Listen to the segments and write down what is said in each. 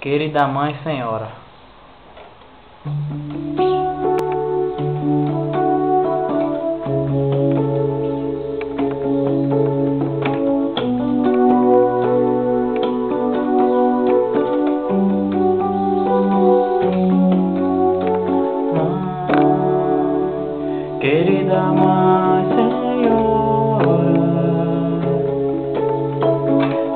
Querida Mãe Senhora, querida Mãe Senhora,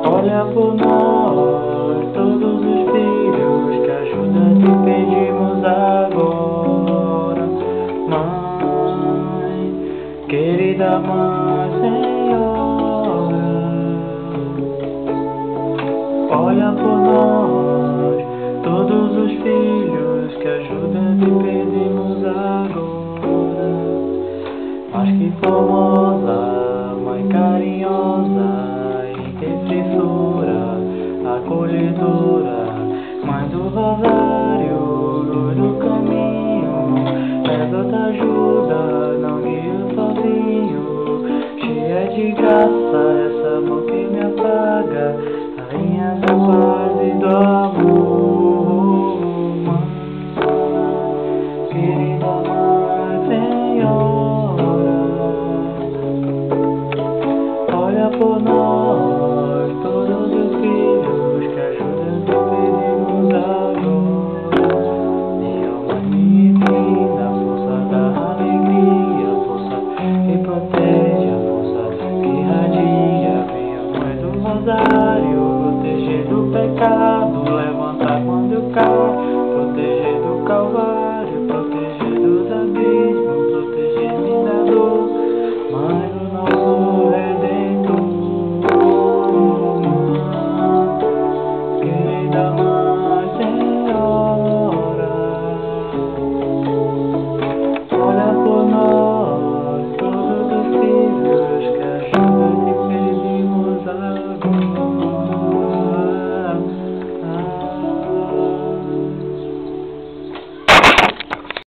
olha por nós, todos os filhos, que ajuda te pedimos agora. Mãe, querida Mãe Senhora, olha por nós, todos os filhos, que ajuda te pedimos agora. Mas que formosa, Mãe carinhosa, intercessora, acolhedora, Mãe do Rosário, luz do caminho, exalta ajuda, não guio sozinho, cheia de graça, essa amor que me apaga, rainha da paz e do amor. Mãe, querida Mãe Senhora, olha por nós, todos os filhos, que ajuda te pedimos agora. Minha alma me ensina, a força da alegria, a força que protege, a força que irradia. Minha Mãe do Rosário, proteger do pecado.